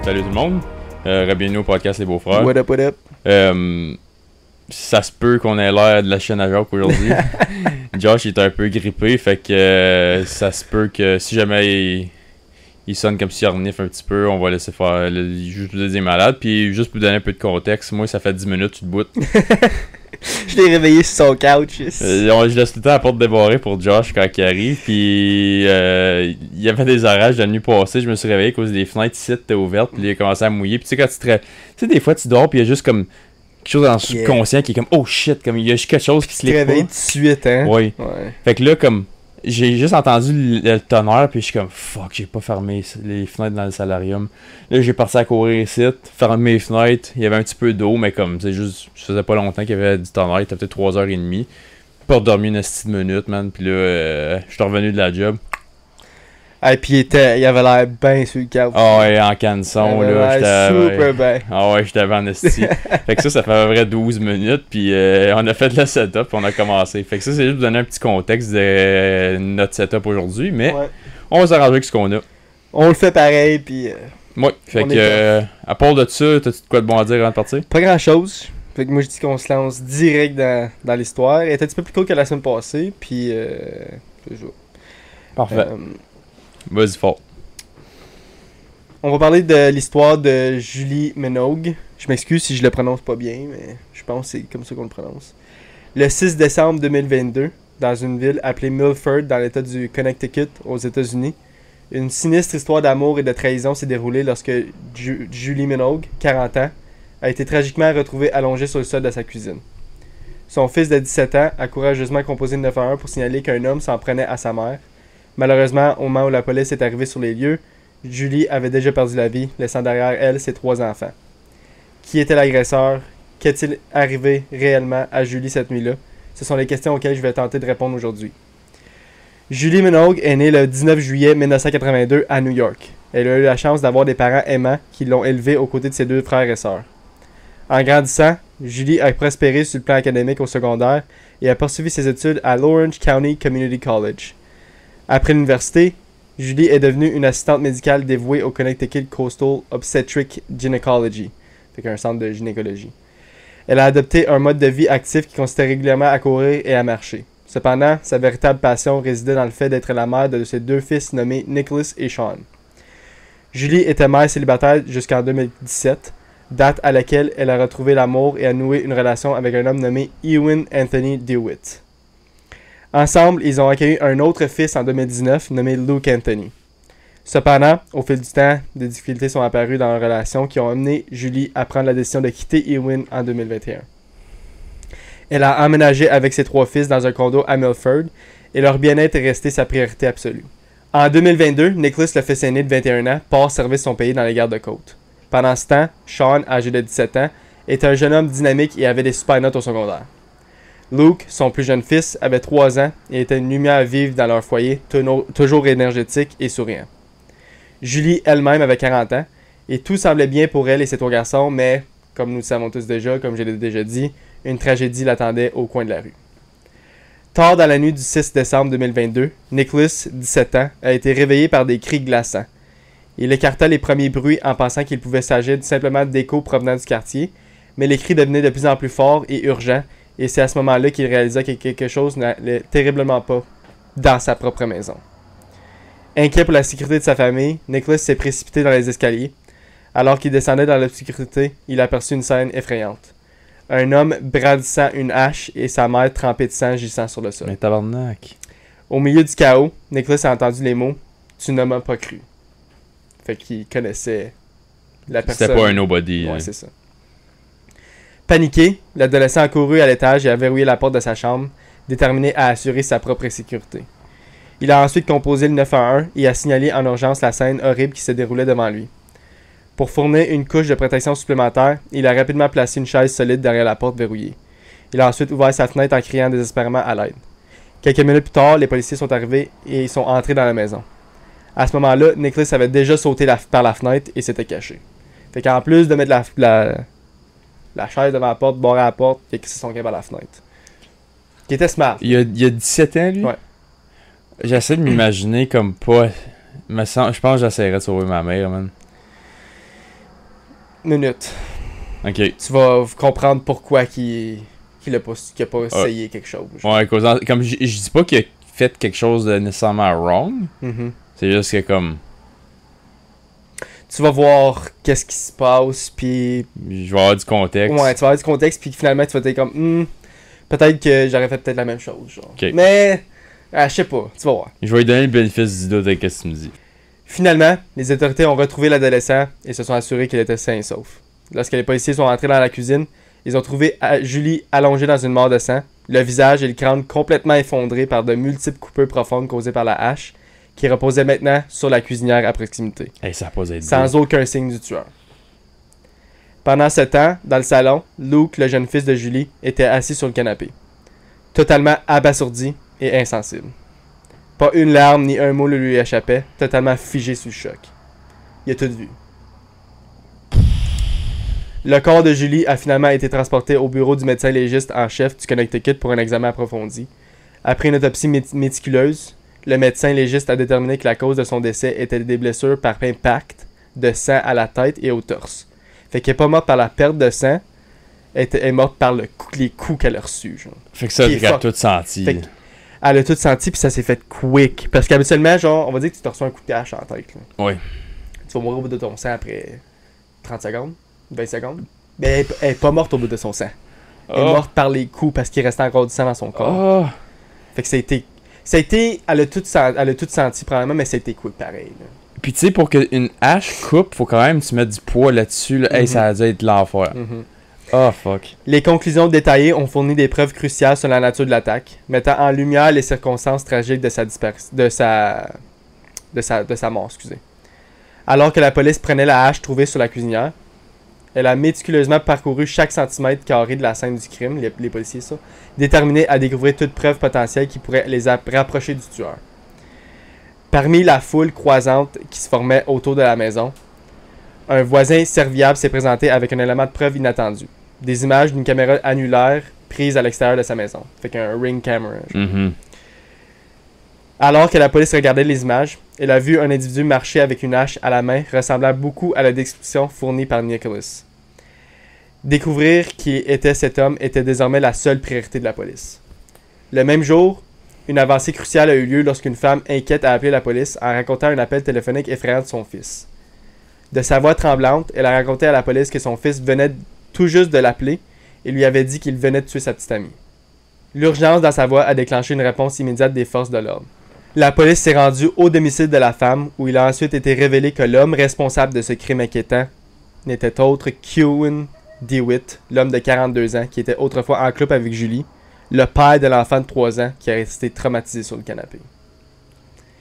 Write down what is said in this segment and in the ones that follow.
Salut tout le monde. Bienvenue au podcast Les Beaux-Frères. What up, what up? Ça se peut qu'on ait l'air de la chaîne à Jacques aujourd'hui. Josh est un peu grippé, fait que ça se peut que si jamais il sonne comme s'il renifle un petit peu, on va laisser faire juste des malades. Puis juste pour vous donner un peu de contexte, moi ça fait 10 minutes tu te boutes. Je l'ai réveillé sur son couch. Je laisse tout le temps la porte débarrée pour Josh quand il arrive. Puis il y avait des orages la nuit passée. Je me suis réveillé à cause des fenêtres ici étaient ouvertes. Puis il a commencé à mouiller. Puis tu sais, quand tu sais, des fois tu dors. Puis il y a juste comme quelque chose dans le subconscient qui est comme oh shit. Comme il y a juste quelque chose qui se lève. Tu te réveilles tout de suite, hein? Oui. Ouais. Fait que là, comme j'ai juste entendu le tonnerre. Puis je suis comme fuck, j'ai pas fermé les fenêtres dans le salarium. Là, j'ai parti à courir ici. Fermer mes fenêtres. Il y avait un petit peu d'eau. Mais comme c'est juste, ça faisait pas longtemps qu'il y avait du tonnerre. Il était peut-être 3h30. Pas dormi une petite minute, man. Puis là, je suis revenu de la job. Ah, puis il avait l'air bien sur le couch. Ah ouais, en canson, là. J'étais super bien. Ah ouais, j'étais en esti. Fait que ça fait à peu près 12 minutes. Puis on a fait le setup. Puis on a commencé. Fait que ça, c'est juste pour donner un petit contexte de notre setup aujourd'hui. Mais Ouais. on va s'arranger avec ce qu'on a. On le fait pareil, puis Ouais. Fait On que, à part de ça, t'as-tu de quoi de bon à dire avant de partir? pas grand-chose. Fait que moi, je dis qu'on se lance direct dans l'histoire. Elle est un petit peu plus court que la semaine passée, puis c'est ça. Parfait. Vas-y fort. On va parler de l'histoire de Julie Minogue. Je m'excuse si je le prononce pas bien, mais je pense que c'est comme ça qu'on le prononce. Le 6 décembre 2022, dans une ville appelée Milford, dans l'état du Connecticut, aux États-Unis, une sinistre histoire d'amour et de trahison s'est déroulée lorsque Julie Minogue, 40 ans, a été tragiquement retrouvée allongée sur le sol de sa cuisine. Son fils de 17 ans a courageusement composé le 911 pour signaler qu'un homme s'en prenait à sa mère. Malheureusement, au moment où la police est arrivée sur les lieux, Julie avait déjà perdu la vie, laissant derrière elle ses 3 enfants. Qui était l'agresseur? Qu'est-il arrivé réellement à Julie cette nuit-là? Ce sont les questions auxquelles je vais tenter de répondre aujourd'hui. Julie Minogue est née le 19 juillet 1982 à New York. Elle a eu la chance d'avoir des parents aimants qui l'ont élevée aux côtés de ses 2 frères et sœurs. En grandissant, Julie a prospéré sur le plan académique au secondaire et a poursuivi ses études à Lawrence County Community College. Après l'université, Julie est devenue une assistante médicale dévouée au Connecticut Coastal Obstetric Gynecology, fait un centre de gynécologie. Elle a adopté un mode de vie actif qui consistait régulièrement à courir et à marcher. Cependant, sa véritable passion résidait dans le fait d'être la mère de ses 2 fils nommés Nicholas et Sean. Julie était mère célibataire jusqu'en 2017, date à laquelle elle a retrouvé l'amour et a noué une relation avec un homme nommé Ewan Anthony DeWitt. Ensemble, ils ont accueilli un autre fils en 2019 nommé Luke Anthony. Cependant, au fil du temps, des difficultés sont apparues dans leur relation qui ont amené Julie à prendre la décision de quitter Ewan en 2021. Elle a emménagé avec ses 3 fils dans un condo à Milford et leur bien-être est resté sa priorité absolue. En 2022, Nicholas, le fils aîné de 21 ans, part servir son pays dans les gardes-côtes. Pendant ce temps, Sean, âgé de 17 ans, était un jeune homme dynamique et avait des super notes au secondaire. Luke, son plus jeune fils, avait 3 ans et était une lumière vive dans leur foyer, toujours énergétique et souriant. Julie elle-même avait 40 ans et tout semblait bien pour elle et ses 3 garçons, mais, comme nous le savons tous déjà, comme je l'ai déjà dit, une tragédie l'attendait au coin de la rue. Tard dans la nuit du 6 décembre 2022, Nicholas, 17 ans, a été réveillé par des cris glaçants. Il écarta les premiers bruits en pensant qu'il pouvait s'agir simplement d'échos provenant du quartier, mais les cris devenaient de plus en plus forts et urgents, et c'est à ce moment-là qu'il réalisa que quelque chose n'allait terriblement pas dans sa propre maison. Inquiet pour la sécurité de sa famille, Nicholas s'est précipité dans les escaliers. Alors qu'il descendait dans l'obscurité, il aperçut une scène effrayante. Un homme brandissant une hache et sa mère trempée de sang gissant sur le sol. Mais tabarnak. Au milieu du chaos, Nicholas a entendu les mots « Tu ne m'as pas cru ». Fait qu'il connaissait la personne. C'était pas un nobody. Ouais, c'est ça. Paniqué, l'adolescent a couru à l'étage et a verrouillé la porte de sa chambre, déterminé à assurer sa propre sécurité. Il a ensuite composé le 911 et a signalé en urgence la scène horrible qui se déroulait devant lui. Pour fournir une couche de protection supplémentaire, il a rapidement placé une chaise solide derrière la porte verrouillée. Il a ensuite ouvert sa fenêtre en criant désespérément à l'aide. Quelques minutes plus tard, les policiers sont arrivés et ils sont entrés dans la maison. À ce moment-là, Nicholas avait déjà sauté par la fenêtre et s'était caché. Fait qu'en plus de mettre la chaise devant la porte, barrer la porte, il a crissé son camp par la fenêtre. Qui était smart. Il y a 17 ans, lui? Ouais. J'essaie de m'imaginer comme pas... Je pense que j'essaierais de sauver ma mère, man. minutes. Ok. Tu vas comprendre pourquoi qu'il a pas essayé quelque chose. Ouais, comme je dis pas qu'il a fait quelque chose de nécessairement wrong. C'est juste que comme... Tu vas voir qu'est-ce qui se passe, puis... Je vais avoir du contexte. Ouais, tu vas avoir du contexte, puis finalement, tu vas être comme... peut-être que j'aurais fait peut-être la même chose, genre. Okay. Mais... je sais pas, tu vas voir. Je vais lui donner le bénéfice du doute avec ce que tu me dis. Finalement, les autorités ont retrouvé l'adolescent et se sont assurés qu'il était sain et sauf. Lorsque les policiers sont entrés dans la cuisine, ils ont trouvé Julie allongée dans une mare de sang, le visage et le crâne complètement effondrés par de multiples coupures profondes causées par la hache, qui reposait maintenant sur la cuisinière à proximité. Hey, ça a pas été sans aucun signe du tueur. Pendant ce temps, dans le salon, Luke, le jeune fils de Julie, était assis sur le canapé, totalement abasourdi et insensible. Pas une larme ni un mot ne lui échappait, totalement figé sous le choc. Il a tout vu. Le corps de Julie a finalement été transporté au bureau du médecin légiste en chef du Connecticut pour un examen approfondi. Après une autopsie méticuleuse, le médecin légiste a déterminé que la cause de son décès était des blessures par impact de sang à la tête et au torse. Fait qu'elle n'est pas morte par la perte de sang, elle est morte par les coups qu'elle a reçus. Genre. Fait que ça, elle a tout senti. Fait elle a tout senti, puis ça s'est fait quick. Parce qu'habituellement, genre, on va dire que tu te reçois un coup de hache en tête. Là. Oui. Tu vas mourir au bout de ton sang après 30 secondes, 20 secondes. Mais elle est pas morte au bout de son sang. Elle est morte par les coups parce qu'il restait encore du sang dans son corps. Fait que ça a été, elle a tout senti probablement, mais ça a été quick pareil. Là. Puis tu sais, pour qu'une hache coupe, faut quand même tu mettre du poids là-dessus. Là. Hey, ça a dû être l'enfer. Oh fuck. Les conclusions détaillées ont fourni des preuves cruciales sur la nature de l'attaque, mettant en lumière les circonstances tragiques de sa mort, excusez. Alors que la police prenait la hache trouvée sur la cuisinière, elle a méticuleusement parcouru chaque centimètre carré de la scène du crime, les policiers ça, déterminés à découvrir toute preuve potentielle qui pourrait les rapprocher du tueur. Parmi la foule croisante qui se formait autour de la maison, un voisin serviable s'est présenté avec un élément de preuve inattendu. Des images d'une caméra annulaire prise à l'extérieur de sa maison. Fait qu'un ring camera. Alors que la police regardait les images, elle a vu un individu marcher avec une hache à la main ressemblant beaucoup à la description fournie par Nicholas. Découvrir qui était cet homme était désormais la seule priorité de la police. Le même jour, une avancée cruciale a eu lieu lorsqu'une femme inquiète a appelé la police en racontant un appel téléphonique effrayant de son fils. De sa voix tremblante, elle a raconté à la police que son fils venait tout juste de l'appeler et lui avait dit qu'il venait de tuer sa petite amie. L'urgence dans sa voix a déclenché une réponse immédiate des forces de l'ordre. La police s'est rendue au domicile de la femme où il a ensuite été révélé que l'homme responsable de ce crime inquiétant n'était autre qu'Ewan DeWitt, l'homme de 42 ans qui était autrefois en couple avec Julie, le père de l'enfant de 3 ans qui a resté traumatisé sur le canapé.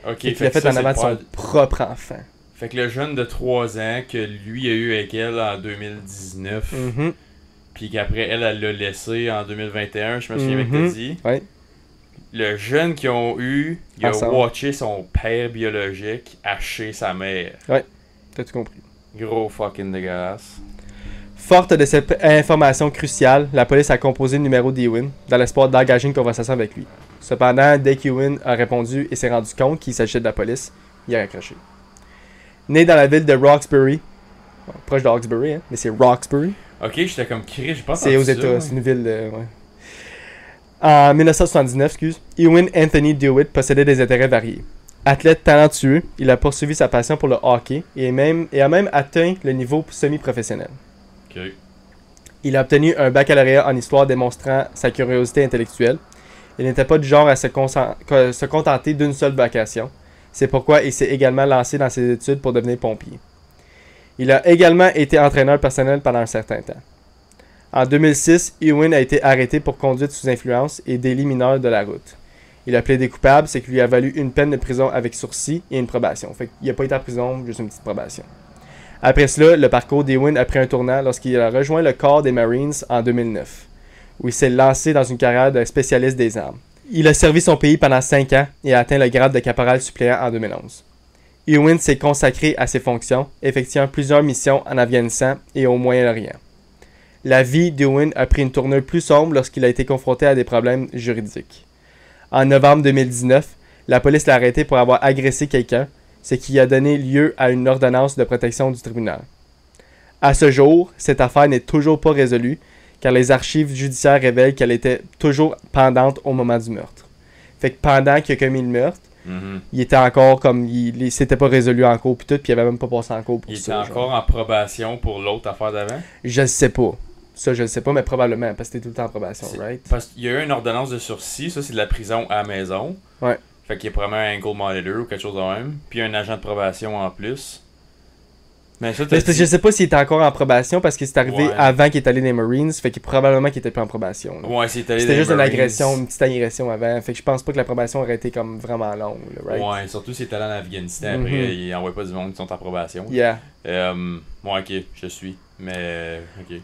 Ok, il l'a fait en avant de son propre enfant. Fait que le jeune de 3 ans que lui a eu avec elle en 2019, puis qu'après elle l'a laissé en 2021, je me souviens avec t'as dit. Ouais. Le jeune qu'ils ont eu, il ensemble. a watché son père biologique hacher sa mère. Ouais, t'as tout compris. Gros fucking dégueulasse. Forte de cette information cruciale, la police a composé le numéro d'Ewan dans l'espoir d'engager une conversation avec lui. Cependant, dès qu'Ewan a répondu et s'est rendu compte qu'il s'agissait de la police, il a raccroché. Né dans la ville de Roxbury, proche de Hawkesbury, hein, mais c'est Roxbury. Ok, j'étais comme crié, je pense. C'est aux États, c'est une ville de... Ouais. En 1979, Ewan Anthony DeWitt possédait des intérêts variés. Athlète talentueux, il a poursuivi sa passion pour le hockey et a même atteint le niveau semi-professionnel. Okay. Il a obtenu un baccalauréat en histoire démontrant sa curiosité intellectuelle. Il n'était pas du genre à se contenter d'une seule vocation. C'est pourquoi il s'est également lancé dans ses études pour devenir pompier. Il a également été entraîneur personnel pendant un certain temps. En 2006, Ewan a été arrêté pour conduite sous influence et délit mineur de la route. Il a plaidé coupable, ce qui lui a valu une peine de prison avec sursis et une probation. Fait qu'il n'a pas été en prison, juste une petite probation. Après cela, le parcours d'Ewan a pris un tournant lorsqu'il a rejoint le corps des Marines en 2009, où il s'est lancé dans une carrière de spécialiste des armes. Il a servi son pays pendant 5 ans et a atteint le grade de caporal suppléant en 2011. Ewan s'est consacré à ses fonctions, effectuant plusieurs missions en Afghanistan et au Moyen-Orient. La vie d'Ewan a pris une tournure plus sombre lorsqu'il a été confronté à des problèmes juridiques. En novembre 2019, la police l'a arrêté pour avoir agressé quelqu'un, ce qui a donné lieu à une ordonnance de protection du tribunal. À ce jour, cette affaire n'est toujours pas résolue, car les archives judiciaires révèlent qu'elle était toujours pendante au moment du meurtre. Fait que pendant qu'il a commis le meurtre, il était encore comme... Il s'était pas résolu en cours pis tout, pis il avait même pas passé en cours pour ça. Il était encore en probation pour l'autre affaire d'avant? Je le sais pas. Ça, je le sais pas, mais probablement, parce que t'es tout le temps en probation, right? Parce qu'il y a eu une ordonnance de sursis, ça c'est de la prison à la maison. Ouais. Fait qu'il y a probablement un ankle monitor ou quelque chose de même. Puis un agent de probation en plus. Mais ça, Mais je sais pas s'il était encore en probation parce qu'il s'est arrivé avant qu'il est allé dans les Marines, fait qu'il probablement qu'il était plus en probation. Là. Ouais, c'était juste une agression, une petite agression avant, fait que je pense pas que la probation aurait été comme vraiment longue, là, right? Ouais, surtout s'il est allé en Afghanistan, après il envoie pas du monde qui sont en probation. Yeah. Ouais, ok, je suis. Mais, ok.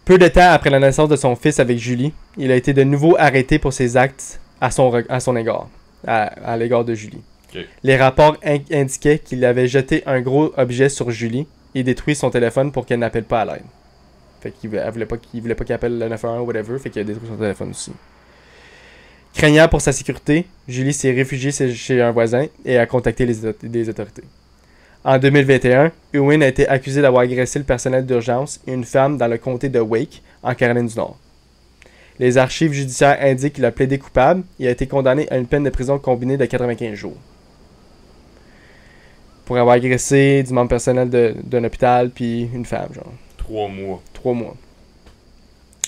Peu de temps après la naissance de son fils avec Julie, il a été de nouveau arrêté pour ses actes à son égard, à l'égard de Julie. Okay. Les rapports indiquaient qu'il avait jeté un gros objet sur Julie et détruit son téléphone pour qu'elle n'appelle pas à l'aide. Fait qu'il voulait pas qu'il appelle le 911 ou whatever, fait qu'il a détruit son téléphone aussi. Craignant pour sa sécurité, Julie s'est réfugiée chez un voisin et a contacté les autorités. En 2021, Ewan a été accusé d'avoir agressé le personnel d'urgence et une femme dans le comté de Wake, en Caroline du Nord. Les archives judiciaires indiquent qu'il a plaidé coupable et a été condamné à une peine de prison combinée de 95 jours. Pour avoir agressé du membre personnel d'un hôpital puis une femme, genre. 3 mois. 3 mois.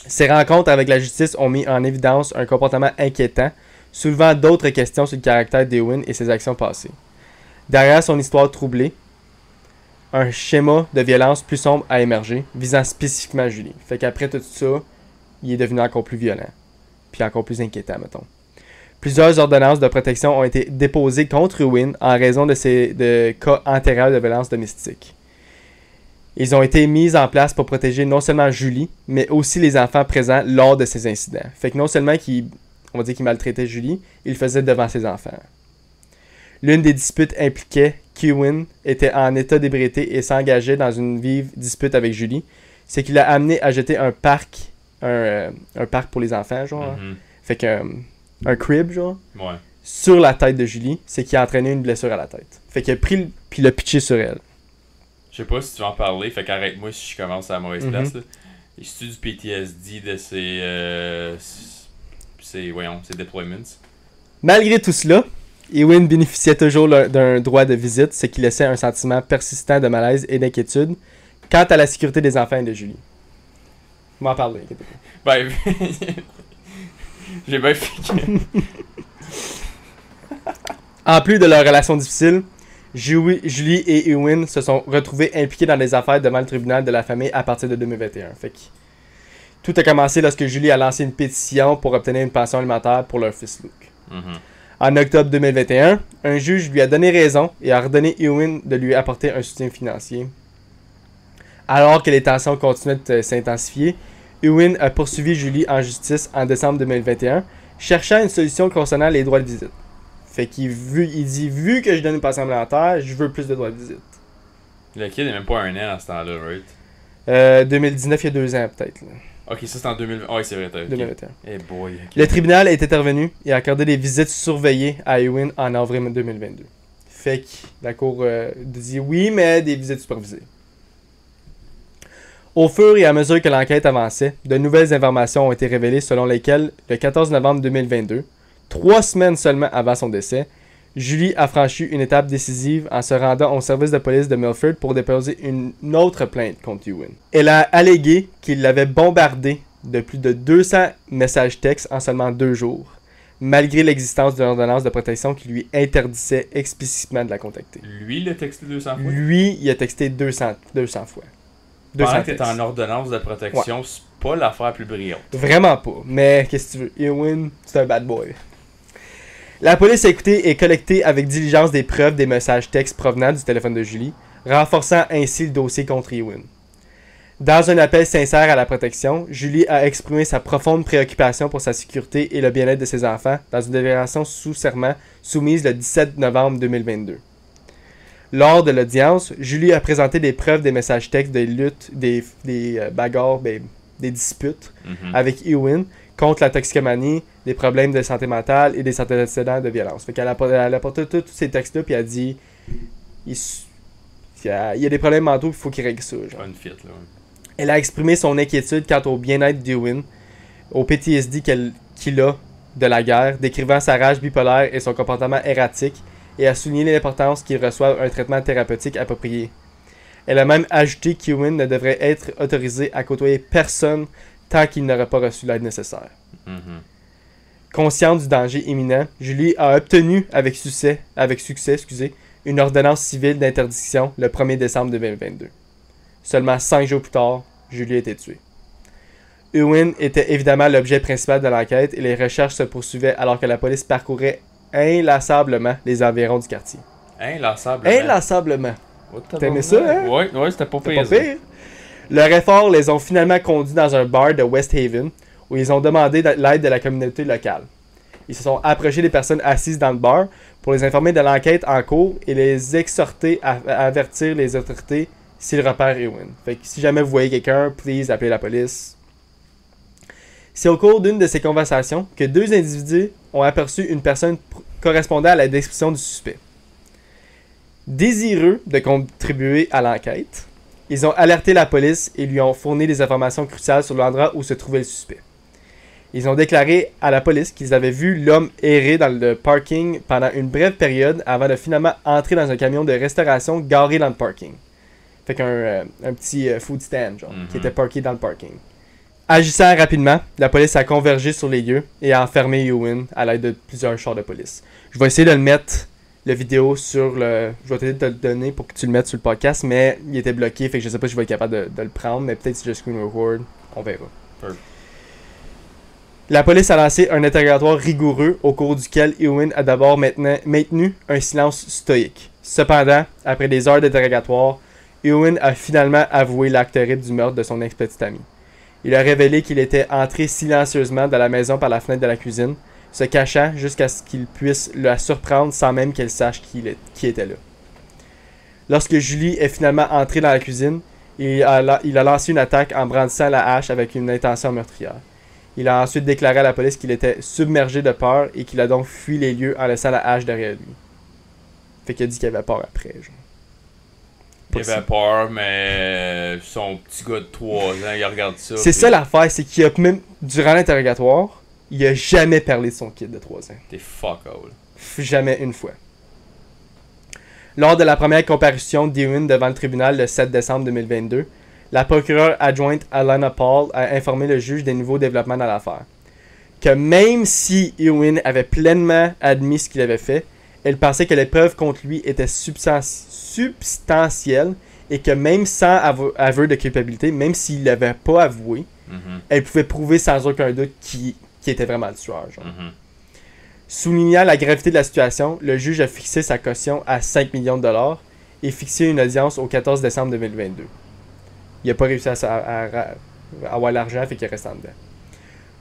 Ces rencontres avec la justice ont mis en évidence un comportement inquiétant, soulevant d'autres questions sur le caractère d'Ewan et ses actions passées. Derrière son histoire troublée, un schéma de violence plus sombre a émergé, visant spécifiquement Julie. Fait qu'après tout ça, il est devenu encore plus violent. Puis encore plus inquiétant, mettons. Plusieurs ordonnances de protection ont été déposées contre Ewan en raison de cas antérieurs de violence domestique. Ils ont été mis en place pour protéger non seulement Julie, mais aussi les enfants présents lors de ces incidents. Fait que non seulement qu'il maltraitait Julie, il le faisait devant ses enfants. L'une des disputes impliquait qu'Ewan était en état d'ébriété et s'engageait dans une vive dispute avec Julie. C'est qu'il l'a amené à jeter un parc pour les enfants, genre. Fait que un crib, genre. Ouais. Sur la tête de Julie, c'est qu'il a entraîné une blessure à la tête. Fait qu'il a pris puis l'a pitché sur elle. Je sais pas si tu vas en parler, fait qu'arrête-moi si je commence à la mauvaise place. Là. C'est-tu du PTSD de ses deployments? Malgré tout cela, Ewan bénéficiait toujours d'un droit de visite, ce qui laissait un sentiment persistant de malaise et d'inquiétude quant à la sécurité des enfants et de Julie. Je vais en parler. Ben, j'ai bien fait que... En plus de leur relation difficile, Julie et Ewan se sont retrouvés impliqués dans des affaires devant le tribunal de la famille à partir de 2021. Fait que tout a commencé lorsque Julie a lancé une pétition pour obtenir une pension alimentaire pour leur fils Luke. En octobre 2021, un juge lui a donné raison et a ordonné Ewan de lui apporter un soutien financier. Alors que les tensions continuaient de s'intensifier, Ewan a poursuivi Julie en justice en décembre 2021, cherchant une solution concernant les droits de visite. Fait qu'il dit, vu que je donne une pension alimentaire, je veux plus de droits de visite. Le kid n'est même pas un an à ce temps-là, right? 2019, il y a 2 ans peut-être. Là. Ok, ça c'est en 2020. Ah oui, c'est vrai, okay. 2021. Hey boy, okay. Le tribunal est intervenu et a accordé des visites surveillées à Ewan en avril 2022. Fait que la cour dit oui, mais des visites supervisées. Au fur et à mesure que l'enquête avançait, de nouvelles informations ont été révélées selon lesquelles, le 14 novembre 2022, 3 semaines seulement avant son décès, Julie a franchi une étape décisive en se rendant au service de police de Milford pour déposer une autre plainte contre Ewan. Elle a allégué qu'il l'avait bombardé de plus de 200 messages textes en seulement 2 jours, malgré l'existence d'une ordonnance de protection qui lui interdisait explicitement de la contacter. Lui, il a texté 200 fois? Lui, il a texté 200 fois. Pendant que t'es en ordonnance de protection, ouais. C'est pas l'affaire plus brillante. Vraiment pas, mais qu'est-ce que tu veux? Ewan, c'est un bad boy. La police a écouté et collecté avec diligence des preuves des messages textes provenant du téléphone de Julie, renforçant ainsi le dossier contre Ewan. Dans un appel sincère à la protection, Julie a exprimé sa profonde préoccupation pour sa sécurité et le bien-être de ses enfants dans une déclaration sous serment soumise le 17 novembre 2022. Lors de l'audience, Julie a présenté des preuves des messages textes des luttes, des bagarres, des disputes avec Ewan contre la toxicomanie, des problèmes de santé mentale et des antécédents de violence. Fait qu'elle a apporté tous ces textes-là puis elle a dit Il y a des problèmes mentaux, il faut qu'il règle ça. Genre. Pas une fit, là. Elle a exprimé son inquiétude quant au bien-être d'Ewan, au PTSD qu'il a de la guerre, décrivant sa rage bipolaire et son comportement erratique, et a souligné l'importance qu'il reçoive un traitement thérapeutique approprié. Elle a même ajouté qu'Ewan ne devrait être autorisé à côtoyer personne tant qu'il n'aurait pas reçu l'aide nécessaire. Consciente du danger imminent, Julie a obtenu avec succès, une ordonnance civile d'interdiction le 1er décembre 2022. Seulement 5 jours plus tard, Julie a été tuée. Ewan était évidemment l'objet principal de l'enquête et les recherches se poursuivaient alors que la police parcourait inlassablement les environs du quartier. Inlassablement. T'aimais ça, hein? Ouais, c'était pas pire. Leur effort les ont finalement conduits dans un bar de West Haven où ils ont demandé l'aide de la communauté locale. Ils se sont approchés des personnes assises dans le bar pour les informer de l'enquête en cours et les exhorter à avertir les autorités s'ils repèrent Ewan. Fait que si jamais vous voyez quelqu'un, please appelez la police. C'est au cours d'une de ces conversations que 2 individus ont aperçu une personne correspondant à la description du suspect. Désireux de contribuer à l'enquête, ils ont alerté la police et lui ont fourni des informations cruciales sur l'endroit où se trouvait le suspect. Ils ont déclaré à la police qu'ils avaient vu l'homme errer dans le parking pendant une brève période avant de finalement entrer dans un camion de restauration garé dans le parking. Fait qu'un petit food stand, genre, qui était parké dans le parking. Agissant rapidement, la police a convergé sur les lieux et a enfermé Ewan à l'aide de plusieurs chars de police. Je vais essayer de le mettre, la vidéo, sur le... Je vais essayer de te le donner pour que tu le mettes sur le podcast, mais il était bloqué, fait que je sais pas si je vais être capable de le prendre, mais peut-être si je screen record, on verra. La police a lancé un interrogatoire rigoureux au cours duquel Ewan a d'abord maintenu un silence stoïque. Cependant, après des heures d'interrogatoire, Ewan a finalement avoué l'acte terrible du meurtre de son ex-petite amie. Il a révélé qu'il était entré silencieusement dans la maison par la fenêtre de la cuisine, se cachant jusqu'à ce qu'il puisse la surprendre sans même qu'elle sache qui était là. Lorsque Julie est finalement entrée dans la cuisine, il a lancé une attaque en brandissant la hache avec une intention meurtrière. Il a ensuite déclaré à la police qu'il était submergé de peur et qu'il a donc fui les lieux en laissant la hache derrière lui. Fait qu'il a dit qu'il avait peur après, genre. Il avait peur, mais son petit gars de 3 ans, il regarde ça. C'est ça l'affaire, c'est qu'il a même, durant l'interrogatoire, il a jamais parlé de son kid de 3 ans. T'es fuck all. Jamais une fois. Lors de la première comparution d'Ewan devant le tribunal le 7 décembre 2022, la procureure adjointe Alana Paul a informé le juge des nouveaux développements dans l'affaire. Que même si Ewan avait pleinement admis ce qu'il avait fait, elle pensait que les preuves contre lui étaient substantielles et que même sans aveu de culpabilité, même s'il l'avait pas avoué, elle pouvait prouver sans aucun doute qui était vraiment le tueur. Genre. Soulignant la gravité de la situation, le juge a fixé sa caution à 5 millions de dollars et fixé une audience au 14 décembre 2022. Il n'a pas réussi à avoir l'argent, fait qu'il reste en dedans.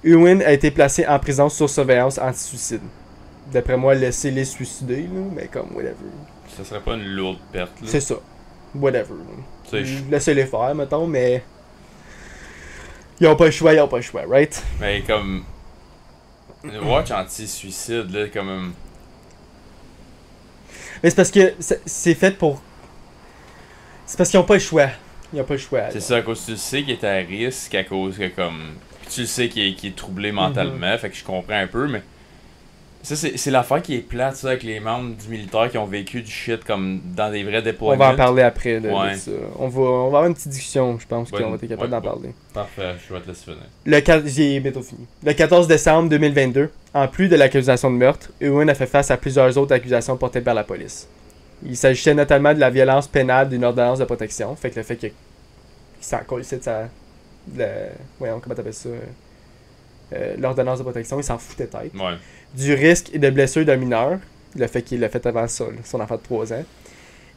Ewan a été placé en prison sur surveillance anti-suicide. D'après moi, laissez-les suicider, là, mais comme whatever. Ça serait pas une lourde perte, là. C'est ça. Whatever. Laissez-les faire, mettons, mais... Ils ont pas le choix, right? Mais comme... Watch anti-suicide, là, comme... Mais c'est parce que c'est fait pour... C'est parce qu'ils ont pas le choix. Ils ont pas le choix. C'est ça, à cause tu le sais qu'il est à risque, à cause que comme... Puis tu le sais qu'il est troublé mentalement, fait que je comprends un peu, mais... Ça, c'est l'affaire qui est plate, ça, avec les membres du militaire qui ont vécu du shit comme dans des vrais déploiements. On va en parler après de ça. On va avoir une petite discussion, je pense, qu'on va être capable d'en parler. Parfait, je vais te laisser finir. J'ai bientôt fini. Le 14 décembre 2022, en plus de l'accusation de meurtre, Ewan a fait face à plusieurs autres accusations portées par la police. Il s'agissait notamment de la violence pénale d'une ordonnance de protection, fait que le fait qu'il s'en colissait de sa... Voyons, comment t'appelles ça? L'ordonnance de protection, il s'en foutait tête. Ouais. Du risque et de blessure d'un mineur, le fait qu'il l'a fait avant ça, son enfant de 3 ans,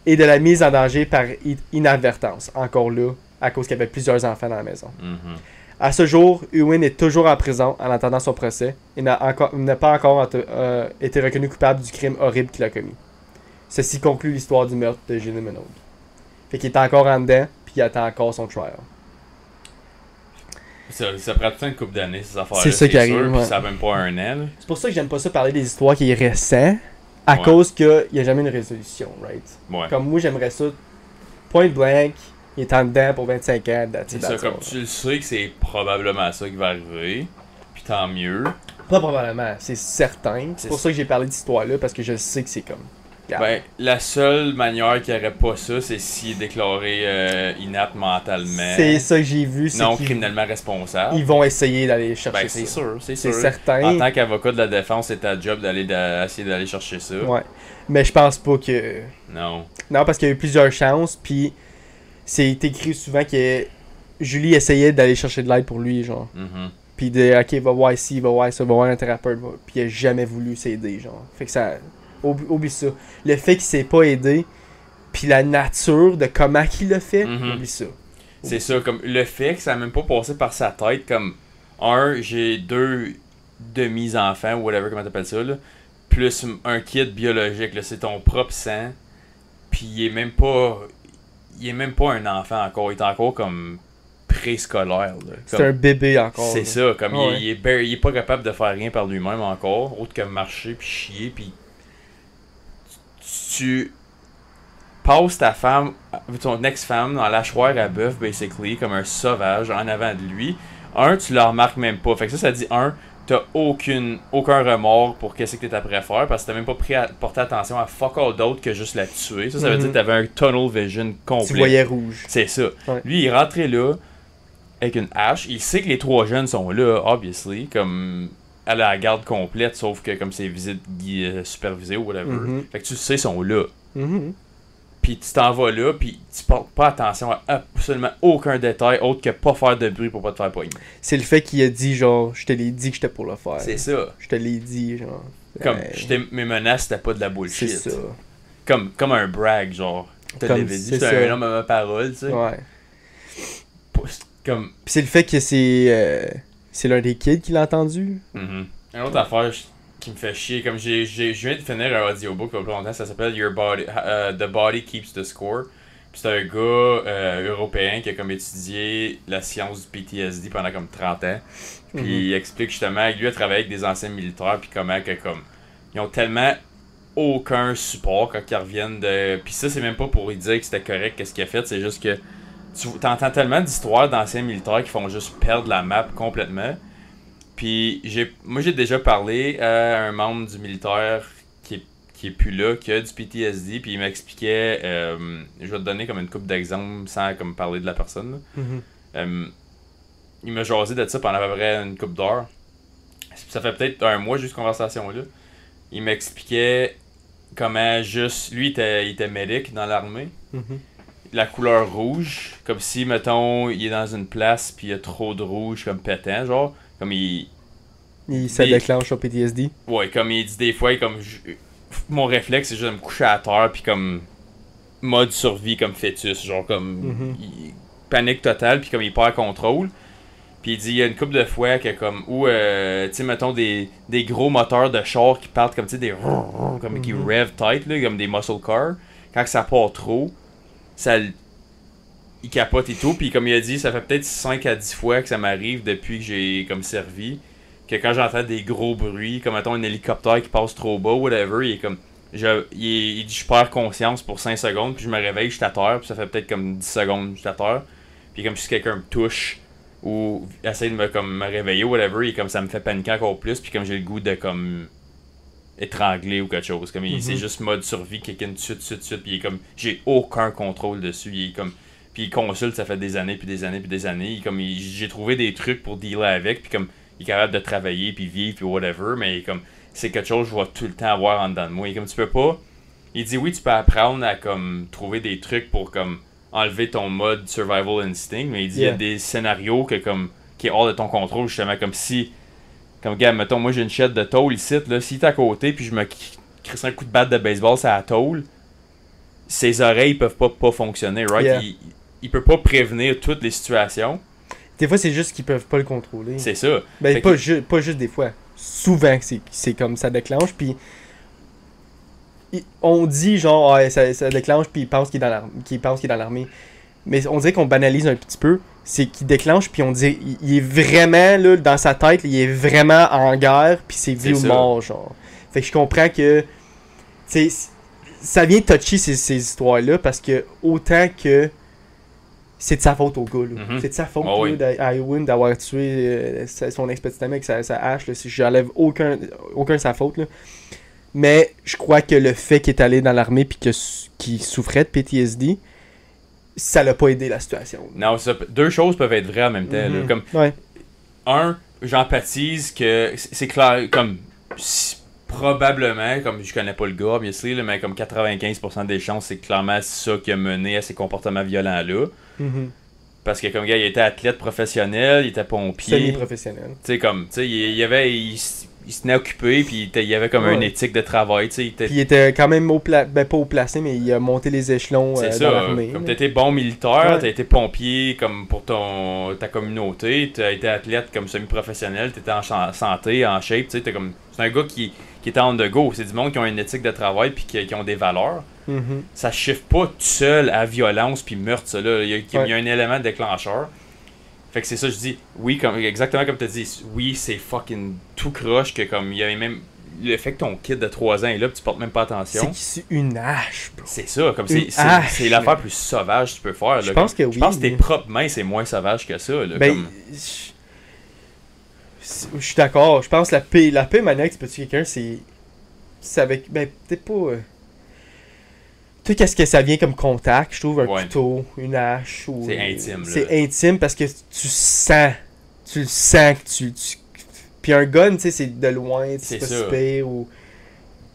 et de la mise en danger par inadvertance, encore là, à cause qu'il y avait plusieurs enfants dans la maison. À ce jour, Ewan est toujours en prison en attendant son procès et n'a pas encore été reconnu coupable du crime horrible qu'il a commis. Ceci conclut l'histoire du meurtre de Julie Minogue. Fait qu'il est encore en dedans, puis il attend encore son trial. Ça prend toute une couple d'années, ces affaires-là. C'est ça qui arrive. Ouais. Ça n'a même pas un an. Là. C'est pour ça que j'aime pas ça parler des histoires qui est récent, à cause qu'il n'y a jamais une résolution, right? Ouais. Comme moi, j'aimerais ça point blank, il est en dedans pour 25 ans. C'est ça, comme tu le sais que c'est probablement ça qui va arriver, puis tant mieux. Pas probablement, c'est certain. C'est pour ça que j'ai parlé d'histoire-là, parce que je sais que c'est comme... Ben, la seule manière qu'il n'y aurait pas ça, c'est s'il est déclaré inapte mentalement. C'est ça que j'ai vu. Non criminellement responsable. Ils vont essayer d'aller chercher ça. C'est sûr. C'est certain. En tant qu'avocat de la défense, c'est ta job essayer d'aller chercher ça. Ouais. Mais je pense pas que... Non. Non, parce qu'il y a eu plusieurs chances, puis c'est écrit souvent que Julie essayait d'aller chercher de l'aide pour lui, genre. Puis ok, va voir ici, va voir ça, va voir un thérapeute, puis il a jamais voulu s'aider, genre. Fait que ça... Oublie ça. Le fait qu'il s'est pas aidé, puis la nature de comment qu'il l'a fait, oublie ça. C'est ça, comme le fait que ça n'a même pas passé par sa tête, comme j'ai 2 demi-enfants, ou whatever, comment t'appelles ça, là, plus un kid biologique, là, c'est ton propre sang, puis il est même pas un enfant encore, il est encore comme préscolaire. C'est un bébé encore. C'est ça, comme il est pas capable de faire rien par lui-même encore, autre que marcher puis chier, puis tu passes ta femme, ton ex-femme dans l'hachoir à bœuf, basically, comme un sauvage en avant de lui. Tu la remarques même pas. Fait que ça dit, t'as aucun remords pour qu'est-ce que t'es après à faire, parce que t'as même pas porté attention à fuck all d'autre que juste la tuer. Ça veut dire que t'avais un tunnel vision complet. Tu voyais rouge. C'est ça. Ouais. Lui, il est rentré là avec une hache. Il sait que les 3 jeunes sont là, obviously, comme... à la garde complète, sauf que comme c'est visite supervisée ou whatever. Fait que tu sais, ils sont là. Puis tu t'en vas là, puis tu portes pas attention à absolument aucun détail autre que pas faire de bruit pour pas te faire pogner. C'est le fait qu'il a dit, genre, je te l'ai dit que j'étais pour le faire. C'est ça. Je te l'ai dit, genre. Comme, mes menaces, c'était pas de la bullshit. C'est ça. Comme un brag, genre. Tu l'avais dit, c'était un homme à ma parole, tu sais. Ouais. Comme... Puis c'est le fait que c'est l'un des kids qui l'a entendu. Une autre affaire qui me fait chier, comme je viens de finir un audiobook il y a pas longtemps, ça s'appelle Your Body, The Body Keeps the Score. Puis c'est un gars européen qui a comme étudié la science du PTSD pendant comme 30 ans. Puis il explique justement que lui a travaillé avec des anciens militaires, puis comment que comme ils ont tellement aucun support quand ils reviennent de... Puis ça, c'est même pas pour lui dire que c'était correct qu'est-ce qu'il a fait, c'est juste que tu entends tellement d'histoires d'anciens militaires qui font juste perdre la map complètement. Puis moi j'ai déjà parlé à un membre du militaire qui est plus là, qui a du PTSD, puis il m'expliquait, je vais te donner comme une couple d'exemples sans comme parler de la personne. Il m'a jasé de ça pendant à peu près une couple d'heures. Ça fait peut-être un mois juste conversation là. Il m'expliquait comment juste lui il était médic dans l'armée. La couleur rouge, comme si, mettons, il est dans une place puis il y a trop de rouge comme pétant, genre, comme ça déclenche au PTSD. Ouais, comme il dit des fois, comme mon réflexe c'est juste de me coucher à terre puis comme mode survie comme fœtus, genre comme panique totale puis comme il perd contrôle. Puis il dit il y a une couple de fois que comme tu sais mettons des gros moteurs de char qui partent comme tu sais des comme qui rev tight là, comme des muscle cars, quand ça part trop ça il capote et tout, puis comme il a dit ça fait peut-être 5 à 10 fois que ça m'arrive depuis que j'ai comme servi, que quand j'entends des gros bruits comme mettons un hélicoptère qui passe trop bas whatever, il est comme il dit je perds conscience pour 5 secondes puis je me réveille, je suis à terre, puis ça fait peut-être comme 10 secondes je suis à terre, puis comme si quelqu'un me touche ou essaie de me réveiller whatever, et comme ça me fait paniquer encore plus, puis comme j'ai le goût de comme étrangler ou quelque chose, comme c'est juste mode survie, quelqu'un de suite, puis il est comme j'ai aucun contrôle dessus, il est comme puis il consulte, ça fait des années puis des années, j'ai trouvé des trucs pour dealer avec, puis comme il est capable de travailler puis vivre puis whatever, mais comme c'est quelque chose que je vais tout le temps avoir en dedans de moi, et comme tu peux pas, il dit oui tu peux apprendre à comme trouver des trucs pour comme enlever ton mode survival instinct, mais il dit il y a des scénarios qui est hors de ton contrôle, justement, comme si comme gars, mettons moi j'ai une chaîne de tôle ici, là, s'il est à côté puis je me crisse un coup de batte de baseball sur la tôle, ses oreilles peuvent pas fonctionner, right? Il peut pas prévenir toutes les situations. Des fois c'est juste qu'ils peuvent pas le contrôler. C'est ça. Ben pas juste des fois. Souvent c'est comme ça déclenche, puis on dit genre ça déclenche puis il pense qu'il est dans l'armée. Mais on dirait qu'on banalise un petit peu, c'est qu'il déclenche puis on dit il est vraiment là dans sa tête, il est vraiment en guerre puis c'est vie ou mort, genre. Fait que je comprends que tu sais ça vient toucher ces histoires-là parce que autant que c'est de sa faute au gars. Là. C'est de sa faute à Ewan d'avoir tué son ex-petit ami avec sa hache. Là, si j'enlève aucun de sa faute. Là. Mais je crois que le fait qu'il est allé dans l'armée et qu'il souffrait de PTSD, ça l'a pas aidé la situation. Non, deux choses peuvent être vraies en même temps. Là, comme, j'empathise que c'est clair, comme probablement, comme je connais pas le gars, bien sûr, mais comme 95% des chances, c'est clairement ça qui a mené à ces comportements violents-là. Parce que comme gars, il était athlète professionnel, il était pompier. Semi-professionnel. Tu sais, comme, tu sais, il se tenait occupé, puis il y avait comme une éthique de travail, tu sais. Puis il était quand même pas haut placé, mais il a monté les échelons dans l'armée. Comme t'as été bon militaire, t'as été pompier comme pour ta communauté, t'as été athlète comme semi-professionnel, t'étais en santé, en shape, tu sais, c'est un gars qui était on the go. C'est du monde qui ont une éthique de travail puis qui ont des valeurs. Ça chiffre pas tout seul à violence puis meurtre, ça là. Il y a un élément déclencheur. Fait que c'est ça, je dis, oui, exactement comme tu as dit, oui, c'est fucking tout croche que comme il y avait même le fait que ton kid de 3 ans est là pis tu portes même pas attention. C'est une hache, bro. C'est ça, comme c'est l'affaire plus sauvage que tu peux faire. Là, je pense que oui. Je pense que tes propres mains, c'est moins sauvage que ça. Là, ben, je suis d'accord. Je pense que la pire manière que tu peux tuer quelqu'un, c'est avec. Ben, peut-être pas. Tu sais, qu'est-ce que ça vient comme contact, je trouve, un couteau, une hache. C'est intime, là. C'est intime parce que tu le sens que tu puis un gun, tu sais, c'est de loin, c'est pas super ou...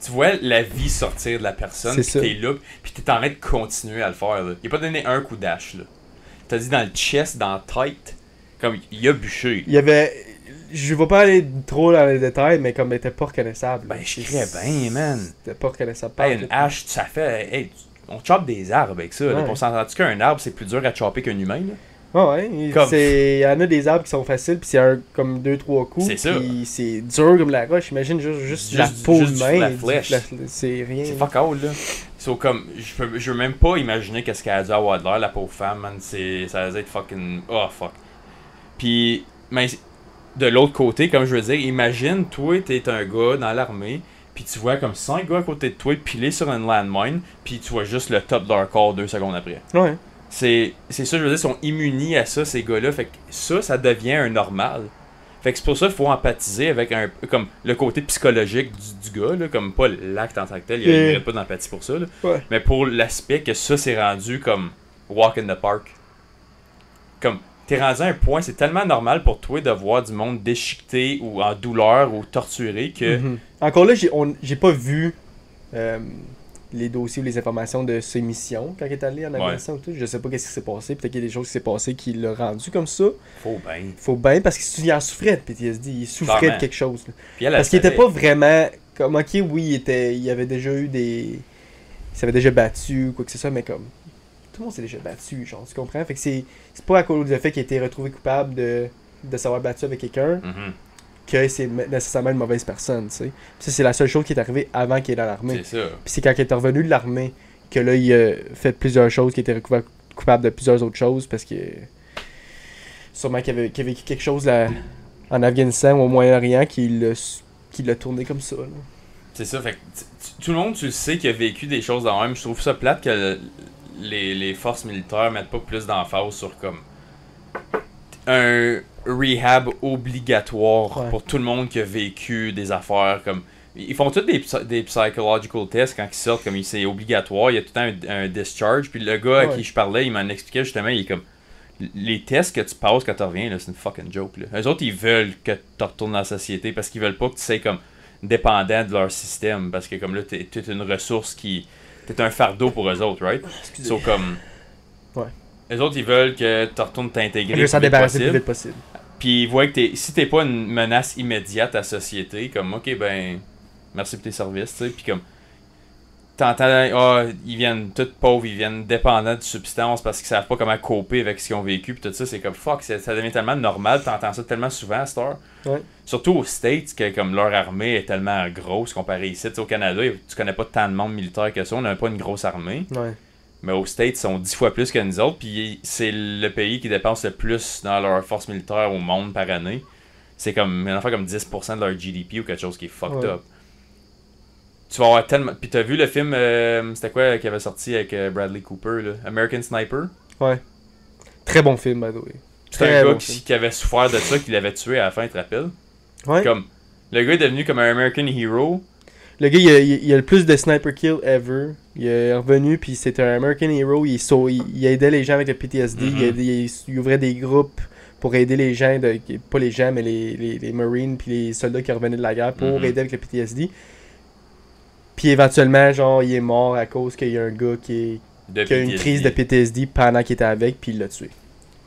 Tu vois la vie sortir de la personne, pis t'es là, pis t'es en train de continuer à le faire, là. Il a pas donné un coup d'hache, là. T'as dit dans le chest, dans la tête, comme, il a bûché. Il y avait... Je vais pas aller trop dans les détails, mais comme, il était pas reconnaissable. Ben, je dirais bien, man. C'était pas reconnaissable. Une hache, ça fait... Hey, on chope des arbres avec ça, là. Pour s'entendre qu'un arbre, c'est plus dur à chopper qu'un humain, là. Il y en a des arbres qui sont faciles, puis c'est comme 2-3 coups. C'est ça. Puis c'est dur comme la roche. Imagine juste la peau humaine. La flèche. C'est rien. C'est fuck all, là. Comme, je veux même pas imaginer qu'est-ce qu'elle a dû avoir de l'air, la pauvre femme, man. Ça a dû être fucking... Oh, fuck. Puis, mais de l'autre côté, comme je veux dire, imagine, toi, t'es un gars dans l'armée, puis tu vois comme 5 gars à côté de toi pilés sur une landmine, puis tu vois juste le top de leur corps 2 secondes après. Ouais. C'est ça, je veux dire, ils sont immunis à ça, ces gars-là. Fait que ça devient un normal. Fait que c'est pour ça qu'il faut empathiser avec comme le côté psychologique du gars, là, comme pas l'acte en tant que tel, il mérite pas d'empathie pour ça. Là. Ouais. Mais pour l'aspect que ça s'est rendu comme walk in the park. Comme, t'es rendu à un point, c'est tellement normal pour toi de voir du monde déchiqueté ou en douleur ou torturé que... Encore là, j'ai pas vu les dossiers ou les informations de ses missions quand il est allé en Afghanistan ou tout. Je sais pas qu'est-ce qui s'est passé. Peut-être qu'il y a des choses qui s'est passées qui l'ont rendu comme ça. Faut bien parce qu'il en souffrait de PTSD. Il souffrait de quelque chose. Parce qu'il était pas vraiment... Comme, ok, oui, il avait déjà eu des... Il s'avait déjà battu ou quoi que ce soit, mais comme... Tout le monde s'est déjà battu, genre, tu comprends? Fait que c'est pas à cause du fait qu'il a été retrouvé coupable de s'avoir battu avec quelqu'un que c'est nécessairement une mauvaise personne, tu sais. Ça, c'est la seule chose qui est arrivée avant qu'il est dans l'armée. C'est ça. Puis c'est quand il est revenu de l'armée que là, il a fait plusieurs choses, qu'il était coupable de plusieurs autres choses parce que sûrement qu'il avait vécu quelque chose là, en Afghanistan ou au Moyen-Orient qui l'a tourné comme ça, là. C'est ça, fait que tout le monde, tu le sais, qui a vécu des choses dans le même. Je trouve ça plate que les forces militaires mettent pas plus d'emphase sur comme un rehab obligatoire pour tout le monde qui a vécu des affaires comme... Ils font tous des psychological tests quand ils sortent, comme c'est obligatoire, il y a tout le temps un discharge, puis le gars à qui je parlais, il m'en expliquait justement, il est comme... Les tests que tu passes quand tu reviens, là, c'est une fucking joke, là. Eux autres, ils veulent que tu retournes dans la société parce qu'ils veulent pas que tu sois comme dépendant de leur système, parce que comme là, t'es une ressource qui... T'es un fardeau pour eux autres, right? So, comme... Ouais. Eux autres, ils veulent que tu retournes t'intégrer le plus débarrasser le plus vite possible. Puis ils voient que si t'es pas une menace immédiate à la société, comme, ok, ben, merci pour tes services, tu sais, puis comme, t'entends, ils viennent tous pauvres, ils viennent dépendants de substances parce qu'ils savent pas comment coper avec ce qu'ils ont vécu, puis tout ça, c'est comme, fuck, ça devient tellement normal, t'entends ça tellement souvent à cette heure. Ouais. Surtout aux States, que comme leur armée est tellement grosse comparée ici. T'sais, au Canada, tu connais pas tant de monde militaire que ça, on n'a pas une grosse armée. Ouais. Mais aux States, ils sont 10 fois plus que nous autres, puis c'est le pays qui dépense le plus dans leur force militaire au monde par année. C'est comme une affaire comme 10% de leur GDP ou quelque chose qui est fucked up. tu vas avoir tellement. Puis t'as vu le film, c'était quoi qui avait sorti avec Bradley Cooper, là? American Sniper? Ouais. Très bon film, by the way. C'est un gars qui avait souffert de ça, qui l'avait tué à la fin, tu te rappelles? Ouais. Comme, le gars est devenu comme un American Hero. Le gars, il a le plus de sniper kill ever. Il est revenu, puis c'était un American Hero. Il aidait les gens avec le PTSD. Il ouvrait des groupes pour aider les gens, pas les gens, mais les Marines, puis les soldats qui revenaient de la guerre pour aider avec le PTSD. Puis éventuellement, genre, il est mort à cause qu'il y a un gars qui a une crise de PTSD pendant qu'il était avec, puis il l'a tué.